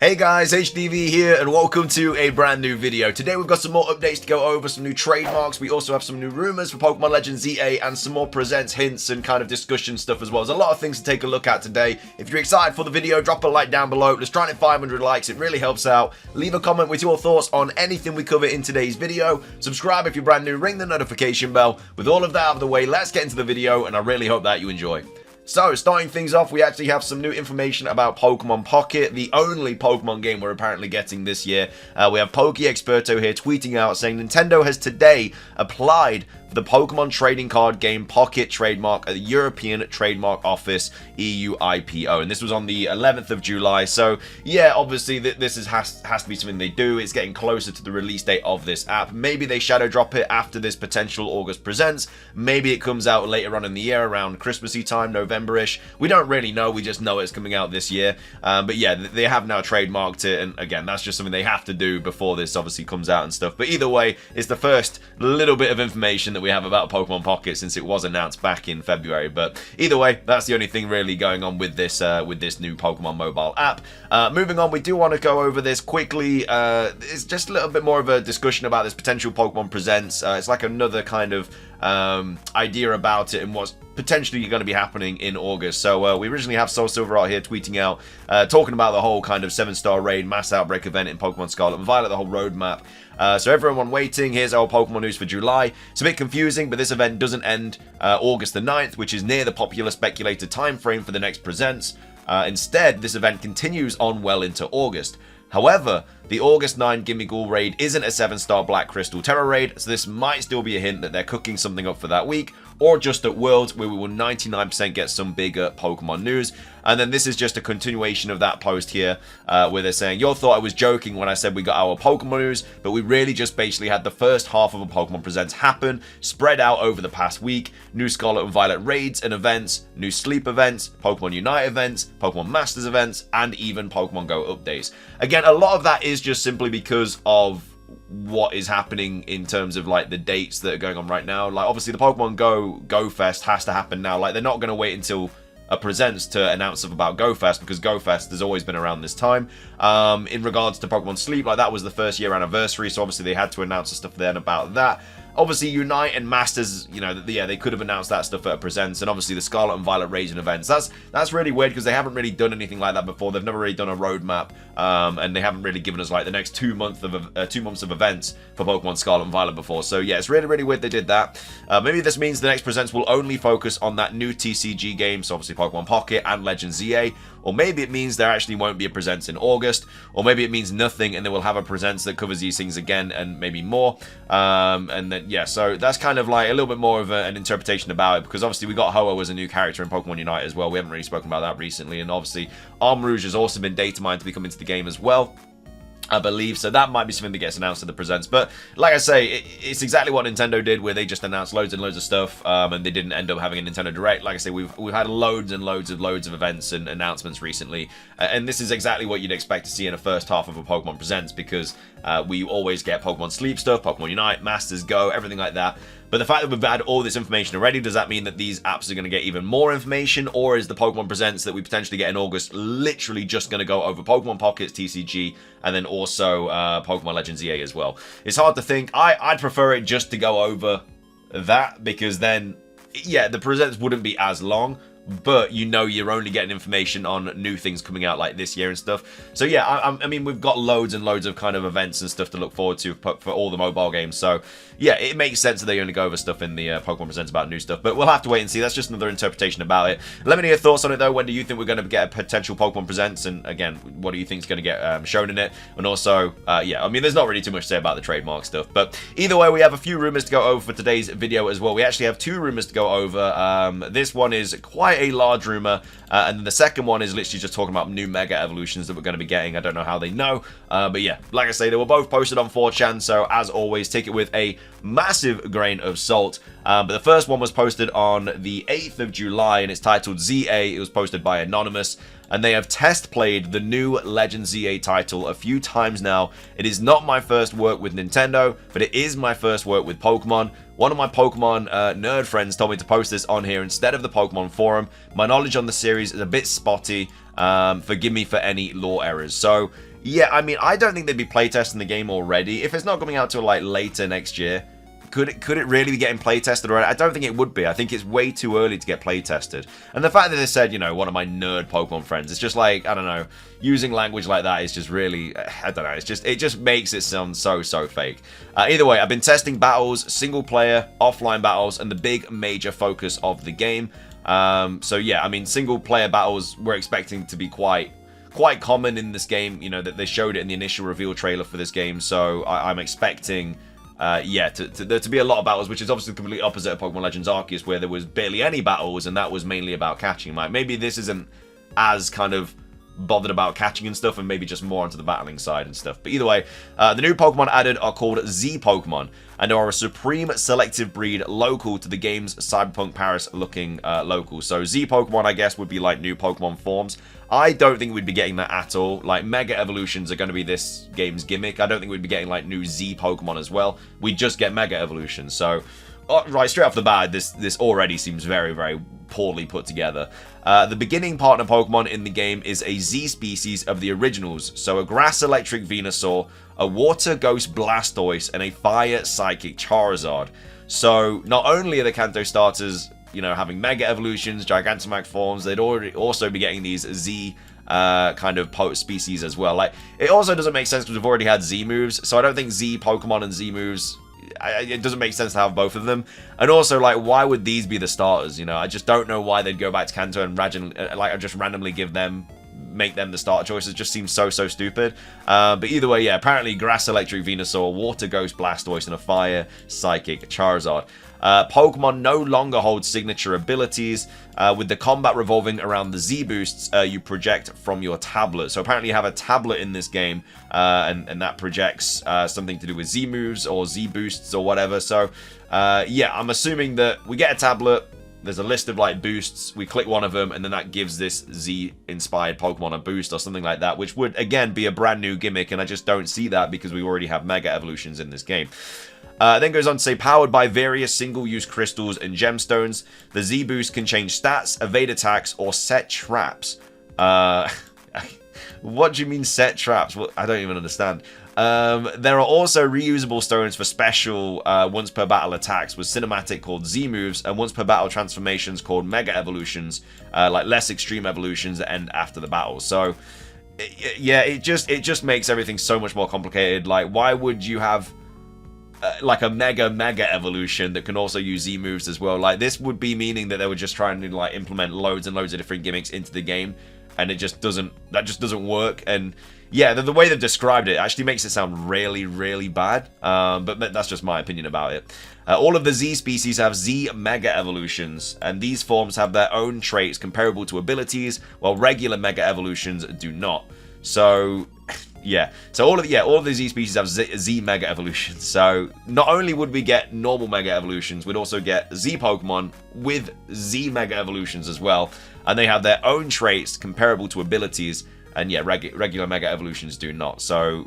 Hey guys, HDvee here and welcome to a brand new video. Today we've got some more updates to go over, some new trademarks. We also have some new rumors for Pokemon Legends ZA and some more presents, hints and kind of discussion stuff as well. There's a lot of things to take a look at today. If you're excited for the video, drop a like down below. Let's try and hit 500 likes. It really helps out. Leave a comment with your thoughts on anything we cover in today's video. Subscribe if you're brand new, ring the notification bell. With all of that out of the way, let's get into the video and I really hope that you enjoy. So, starting things off, we actually have some new information about Pokemon Pocket, the only Pokemon game we're apparently getting this year. We have Pokeexperto here tweeting out saying Nintendo has today applied for the Pokemon trading card game Pocket trademark at the European Trademark Office, EU IPO. And this was on the 11th of July. So, yeah, obviously this has to be something they do. It's getting closer to the release date of this app. Maybe they shadow drop it after this potential August presents. Maybe it comes out later on in the year around Christmassy time, November-ish. We don't really know. We just know it's coming out this year. But yeah, they have now trademarked it. And again, that's just something they have to do before this obviously comes out and stuff. But either way, it's the first little bit of information that we have about Pokemon Pocket since it was announced back in February. But either way, that's the only thing really going on with this new Pokemon mobile app. Moving on, we do want to go over this quickly. It's just a little bit more of a discussion about this potential Pokemon Presents. It's like another kind of idea about it and what's potentially going to be happening in August. So we originally have Soul Silver out here tweeting out, talking about the whole kind of 7-star raid mass outbreak event in Pokemon Scarlet and Violet, the whole roadmap. So everyone waiting, here's our Pokemon news for July. It's a bit confusing, but this event doesn't end August the 9th, which is near the popular speculated time frame for the next presents. Instead, this event continues on well into August. However, the August 9 Gimmighoul raid isn't a 7-star Black Crystal Terra raid, so this might still be a hint that they're cooking something up for that week, or just at Worlds, where we will 99% get some bigger Pokemon news. And then this is just a continuation of that post here, where they're saying, "You thought I was joking when I said we got our Pokemon news, but we really just basically had the first half of a Pokemon Presents happen, spread out over the past week. New Scarlet and Violet raids and events, new Sleep events, Pokemon Unite events, Pokemon Masters events, and even Pokemon Go updates." Again, a lot of that is just simply because of what is happening in terms of like the dates that are going on right now. Like obviously the Pokemon Go Fest has to happen now. Like they're not going to wait until a presents to announce stuff about Go Fest, because Go Fest has always been around this time. In regards to Pokemon Sleep, like that was the first year anniversary, so obviously they had to announce the stuff then about that. Obviously, Unite and Masters, you know, yeah, they could have announced that stuff at a presents, and obviously the Scarlet and Violet raids and events. That's really weird because they haven't really done anything like that before. They've never really done a roadmap, and they haven't really given us like the next 2 months of events for Pokemon Scarlet and Violet before. So yeah, it's really weird they did that. Maybe this means the next presents will only focus on that new TCG game, so obviously Pokemon Pocket and Legends ZA. Or maybe it means there actually won't be a presents in August, or maybe it means nothing and then we'll have a presents that covers these things again and maybe more. And then yeah, so that's kind of like a little bit more of an interpretation about it, because obviously we got Ho-Oh as a new character in Pokemon Unite as well. We haven't really spoken about that recently, and obviously Armrouge has also been data mined to be coming into the game as well, I believe, so that might be something that gets announced at the presents. But like I say, it's exactly what Nintendo did, where they just announced loads and loads of stuff, and they didn't end up having a Nintendo Direct. Like I say, we've had loads and loads of events and announcements recently, and this is exactly what you'd expect to see in a first half of a Pokemon Presents, because we always get Pokemon Sleep stuff, Pokemon Unite, Masters Go, everything like that. But the fact that we've had all this information already, does that mean that these apps are going to get even more information? Or is the Pokemon Presents that we potentially get in August literally just going to go over Pokemon Pockets, TCG, and then also Pokemon Legends EA as well? It's hard to think. I'd prefer it just to go over that, because then, yeah, the Presents wouldn't be as long, but you know you're only getting information on new things coming out like this year and stuff. So yeah, I mean, we've got loads and loads of kind of events and stuff to look forward to for all the mobile games. So yeah, it makes sense that they only go over stuff in the Pokemon Presents about new stuff, but we'll have to wait and see. That's just another interpretation about it. Let me know your thoughts on it though. When do you think we're going to get a potential Pokemon Presents? And again, what do you think is going to get shown in it? And also, yeah, I mean, there's not really too much to say about the trademark stuff, but either way, we have a few rumors to go over for today's video as well. We actually have 2 rumors to go over. This one is quite a large rumor, and then the second one is literally just talking about new Mega Evolutions that we're going to be getting. I don't know how they know, but yeah, like I say, they were both posted on 4chan, so as always, take it with a massive grain of salt. But the first one was posted on the 8th of July, and it's titled ZA. It was posted by Anonymous, and they have test played the new Legend ZA title a few times now. It is not my first work with Nintendo, but it is my first work with Pokemon. One of my Pokemon nerd friends told me to post this on here instead of the Pokemon forum. My knowledge on the series is a bit spotty. Forgive me for any lore errors. So yeah, I mean, I don't think they'd be playtesting the game already. If it's not coming out till like later next year, could it really be getting playtested already? I don't think it would be. I think it's way too early to get playtested. And the fact that they said, you know, one of my nerd Pokemon friends, it's just like, I don't know, using language like that is just really, I don't know, it just makes it sound so fake. Either way, I've been testing battles, single player, offline battles, and the big major focus of the game. So yeah, I mean, single player battles we're expecting to be quite common in this game. You know, that they showed it in the initial reveal trailer for this game, so I'm expecting yeah, there to be a lot of battles, which is obviously the complete opposite of Pokemon Legends Arceus, where there was barely any battles, and that was mainly about catching. Like, maybe this isn't as kind of bothered about catching and stuff, and maybe just more onto the battling side and stuff. But either way, the new Pokemon added are called Z Pokemon, and are a supreme selective breed local to the game's Cyberpunk Paris looking local. So Z Pokemon, I guess, would be like new Pokemon forms. I don't think we'd be getting that at all. Like, Mega Evolutions are going to be this game's gimmick. I don't think we'd be getting like new Z Pokemon as well. We just get Mega Evolutions. So, right, straight off the bat, this already seems very poorly put together. The beginning partner Pokemon in the game is a Z species of the originals, so a Grass Electric Venusaur, a Water Ghost Blastoise, and a Fire Psychic Charizard. So not only are the Kanto starters, you know, having Mega Evolutions, Gigantamax forms, they'd also be getting these Z kind of species as well. Like, it also doesn't make sense because we've already had Z moves, so I don't think Z Pokemon and Z moves, it doesn't make sense to have both of them. And also, like, why would these be the starters? You know, I just don't know why they'd go back to Kanto and just randomly make them the starter choices. Just seems so stupid. But either way, yeah, apparently Grass Electric Venusaur, Water Ghost Blastoise, and a Fire Psychic Charizard. Pokemon no longer hold signature abilities, with the combat revolving around the Z boosts you project from your tablet. So apparently you have a tablet in this game, and that projects something to do with Z moves or Z boosts or whatever. So yeah, I'm assuming that we get a tablet, there's a list of like boosts, we click one of them, and then that gives this Z inspired Pokemon a boost or something like that, which would again be a brand new gimmick, and I just don't see that because we already have Mega Evolutions in this game. Then goes on to say, powered by various single-use crystals and gemstones, the Z-Boost can change stats, evade attacks, or set traps. What do you mean set traps? Well, I don't even understand. There are also reusable stones for special once per battle attacks with cinematic called Z moves, and once per battle transformations called Mega Evolutions, like less extreme evolutions that end after the battle. So yeah, it just makes everything so much more complicated. Like, why would you have like a mega evolution that can also use Z moves as well? Like, this would be meaning that they were just trying to like implement loads and loads of different gimmicks into the game, and that just doesn't work. And yeah, the way they've described it actually makes it sound really bad, but that's just my opinion about it. All of the Z species have Z Mega Evolutions, and these forms have their own traits comparable to abilities, while regular Mega Evolutions do not. So yeah, so all of the Z species have Z Mega Evolutions. So not only would we get normal Mega Evolutions, we'd also get Z Pokemon with Z Mega Evolutions as well, and they have their own traits comparable to abilities, and yeah, regular Mega Evolutions do not. So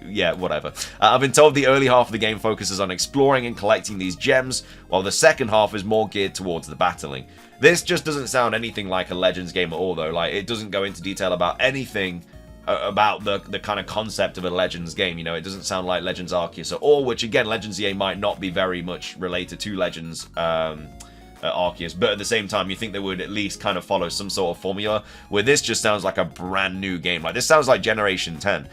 yeah, whatever. I've been told the early half of the game focuses on exploring and collecting these gems, while the second half is more geared towards the battling. This just doesn't sound anything like a Legends game at all, though. Like, it doesn't go into detail about anything about the kind of concept of a Legends game. You know, it doesn't sound like Legends Arceus at all, which again, Legends EA might not be very much related to Legends Arceus, but at the same time, you think they would at least kind of follow some sort of formula, where this just sounds like a brand new game. Like, this sounds like Generation 10.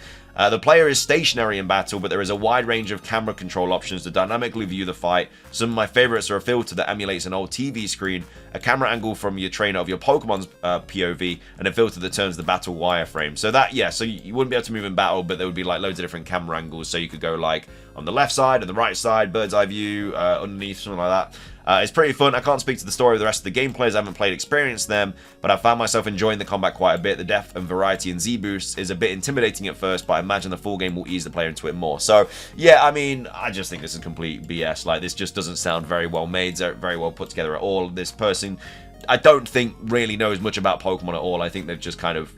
The player is stationary in battle, but there is a wide range of camera control options to dynamically view the fight. Some of my favorites are a filter that emulates an old TV screen, a camera angle from your trainer of your Pokemon's POV, and a filter that turns the battle wireframe. So that, yeah, so you wouldn't be able to move in battle, but there would be like loads of different camera angles, so you could go like on the left side, on the right side, bird's eye view, underneath, something like that. It's pretty fun. I can't speak to the story of the rest of the gameplay as I haven't played Experience them, but I found myself enjoying the combat quite a bit. The depth and variety in Z boosts is a bit intimidating at first, but I imagine the full game will ease the player into it more. So yeah, I mean, I just think this is complete BS. Like, this just doesn't sound very well made, very well put together at all. This person, I don't think really knows much about Pokemon at all. I think they've just kind of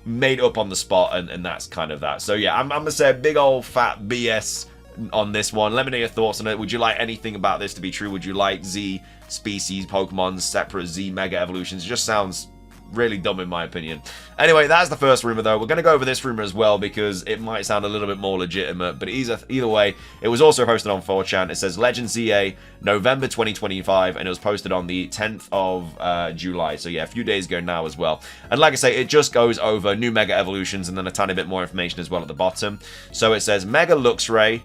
made up on the spot, and that's kind of that. So yeah, I'm gonna say a big old fat BS on this one. Let me know your thoughts on it. Would you like anything about this to be true? Would you like Z species Pokemon's separate Z Mega Evolutions? It just sounds really dumb in my opinion. Anyway, that's the first rumor though. We're going to go over this rumor as well because it might sound a little bit more legitimate, but either way, it was also posted on 4chan. It says Legends ZA, November 2025, and it was posted on the 10th of July. So yeah, a few days ago now as well. And like I say, it just goes over new Mega Evolutions and then a tiny bit more information as well at the bottom. So it says Mega Luxray,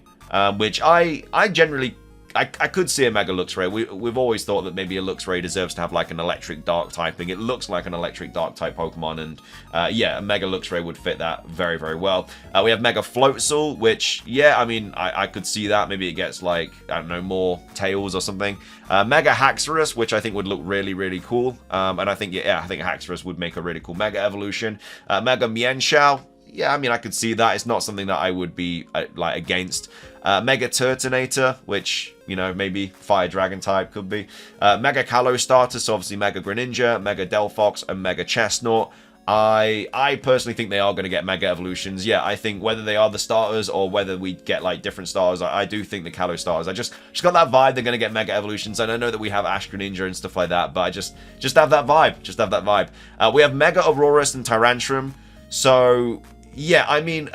which I generally... I could see a Mega Luxray. We've always thought that maybe a Luxray deserves to have like an electric dark typing. It looks like an electric dark type Pokemon, and yeah, a Mega Luxray would fit that very, very well. We have Mega Floatzel, which, yeah, I mean, I could see that. Maybe it gets like, I don't know, more tails or something. Mega Haxorus, which I think would look really, really cool. And I think, yeah, I think Haxorus would make a really cool Mega Evolution. Mega Mienshao. Yeah, I mean, I could see that. It's not something that I would be, like, against. Mega Turtonator, which, you know, maybe Fire Dragon type could be. Mega Kalos starter, so obviously Mega Greninja, Mega Delphox, and Mega Chestnut. I personally think they are going to get Mega Evolutions. Yeah, I think whether they are the starters or whether we get, like, different starters, I do think the Kalos starters. I just got that vibe they're going to get Mega Evolutions. And I know that we have Ash Greninja and stuff like that, but I just have that vibe. Just have that vibe. We have Mega Aurorus and Tyrantrum. So... yeah, I mean,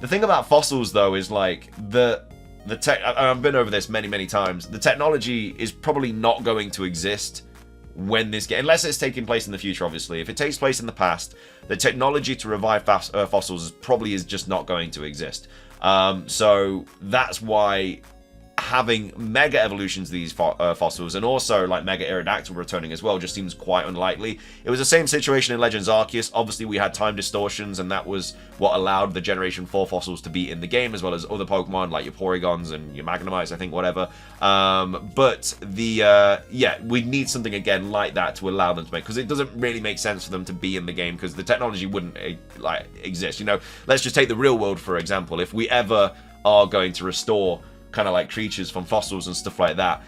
the thing about fossils, though, is, like, I've been over this many, many times. The technology is probably not going to exist when this game... unless it's taking place in the future, obviously. If it takes place in the past, the technology to revive fossils probably is just not going to exist. So that's why... having Mega Evolutions of these fossils, and also like Mega Aerodactyl returning as well, just seems quite unlikely. It was the same situation in Legends Arceus. Obviously, we had time distortions, and that was what allowed the Generation 4 fossils to be in the game, as well as other Pokemon, like your Porygons and your Magnemites, I think, whatever. But yeah, we need something, again, like that to allow them to make, because it doesn't really make sense for them to be in the game, because the technology wouldn't, like, exist. You know, let's just take the real world, for example. If we ever are going to restore kind of like creatures from fossils and stuff like that,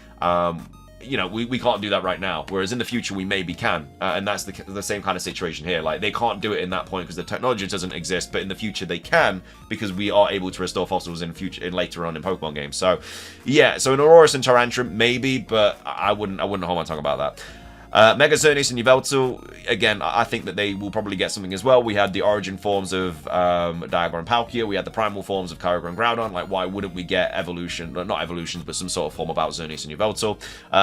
you know, we can't do that right now, whereas in the future we maybe can, and that's the same kind of situation here. Like, they can't do it in that point because the technology doesn't exist, but in the future they can, because we are able to restore fossils in later on in Pokemon games. So yeah, so an Aurorus and Tyrantrum maybe, but I wouldn't hold my tongue about that. Mega Xerneas and Yveltal, again, I think that they will probably get something as well. We had the origin forms of Dialga and Palkia. We had the primal forms of Kyogre and Groudon. Like, why wouldn't we get evolution? Not evolutions, but some sort of form about Xerneas and Yveltal.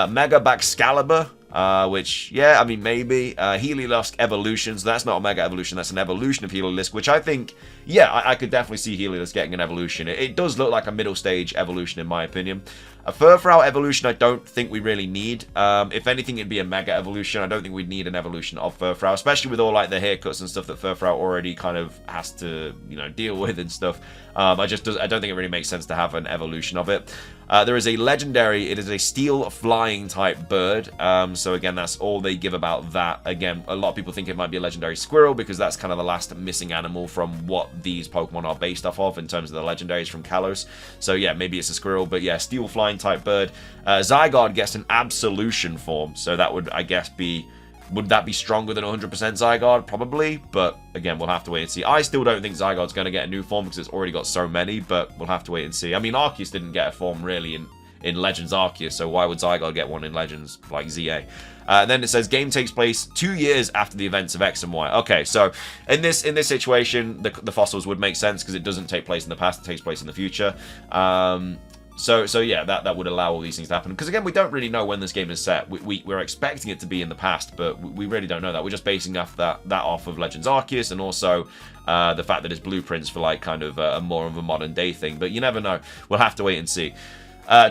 Mega Baxcalibur, which, yeah, I mean, maybe. Heliolisk Evolutions. That's not a Mega Evolution. That's an evolution of Heliolisk, which I think, yeah, I could definitely see Heliolisk getting an evolution. It does look like a middle stage evolution, in my opinion. A Furfrou evolution, I don't think we really need. If anything, it'd be a Mega Evolution. I don't think we'd need an evolution of Furfrou, especially with all, like, the haircuts and stuff that Furfrou already kind of has to, you know, deal with and stuff. I don't think it really makes sense to have an evolution of it. There is a legendary, it is a steel flying type bird. So again, that's all they give about that. Again, a lot of people think it might be a legendary squirrel because that's kind of the last missing animal from what these Pokemon are based off of in terms of the legendaries from Kalos. So yeah, maybe it's a squirrel, but yeah, steel flying type bird. Zygarde gets an absolution form, so that would, I guess, be... would that be stronger than 100% Zygarde? Probably, but again, we'll have to wait and see. I still don't think Zygarde's going to get a new form because it's already got so many, but we'll have to wait and see. I mean, Arceus didn't get a form really in Legends Arceus, so why would Zygarde get one in Legends, like ZA? Then it says, game takes place 2 years after the events of X and Y. Okay, so in this situation, the fossils would make sense because it doesn't take place in the past, it takes place in the future. So yeah, that would allow all these things to happen. Because again, we don't really know when this game is set. We're expecting it to be in the past, but we really don't know that. We're just basing off that off of Legends Arceus, and also the fact that it's blueprints for, like, kind of a more of a modern day thing. But you never know. We'll have to wait and see.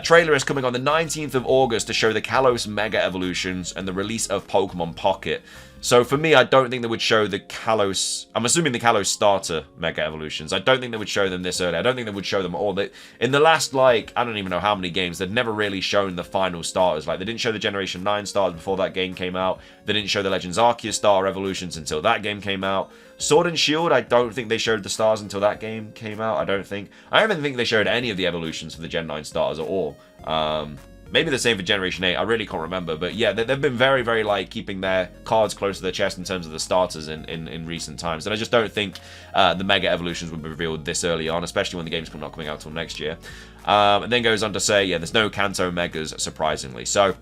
Trailer is coming on the 19th of August to show the Kalos Mega Evolutions and the release of Pokemon Pocket. So for me, I don't think they would show the Kalos... I'm assuming the Kalos starter Mega Evolutions. I don't think they would show them this early. I don't think they would show them all. In the last, like, I don't even know how many games, they'd never really shown the final starters. Like, they didn't show the Generation 9 starters before that game came out. They didn't show the Legends Arceus Star Evolutions until that game came out. Sword and Shield, I don't think they showed the stars until that game came out. I don't think they showed any of the evolutions for the Gen 9 starters at all. Maybe the same for Generation 8, I really can't remember. But yeah, they've been very, very, like, keeping their cards close to their chest in terms of the starters in recent times. And I just don't think the Mega Evolutions would be revealed this early on, especially when the game's not coming out until next year. And then goes on to say, yeah, there's no Kanto Megas, surprisingly. So...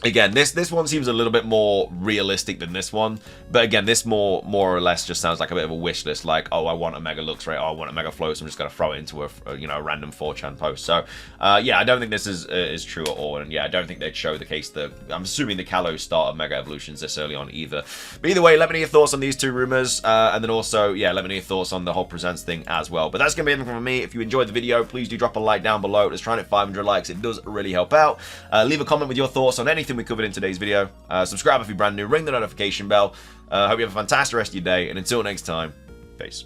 Again, this one seems a little bit more realistic than this one, but again, this more or less just sounds like a bit of a wish list, like, oh, I want a Mega Luxray, oh, I want a Mega Float, so I'm just gonna throw it into a you know, a random 4chan post. So yeah, I don't think this is true at all, and yeah, I don't think they'd show the case that I'm assuming the Kalos start of Mega Evolutions this early on either. But either way, let me know your thoughts on these two rumors, and then also, yeah, let me know your thoughts on the whole presents thing as well. But that's gonna be everything from me. If you enjoyed the video, please do drop a like down below. Let's try and hit 500 likes. It does really help out. Leave a comment with your thoughts on anything we covered in today's video. Subscribe if you're brand new, ring the notification bell. Hope you have a fantastic rest of your day, and until next time, peace.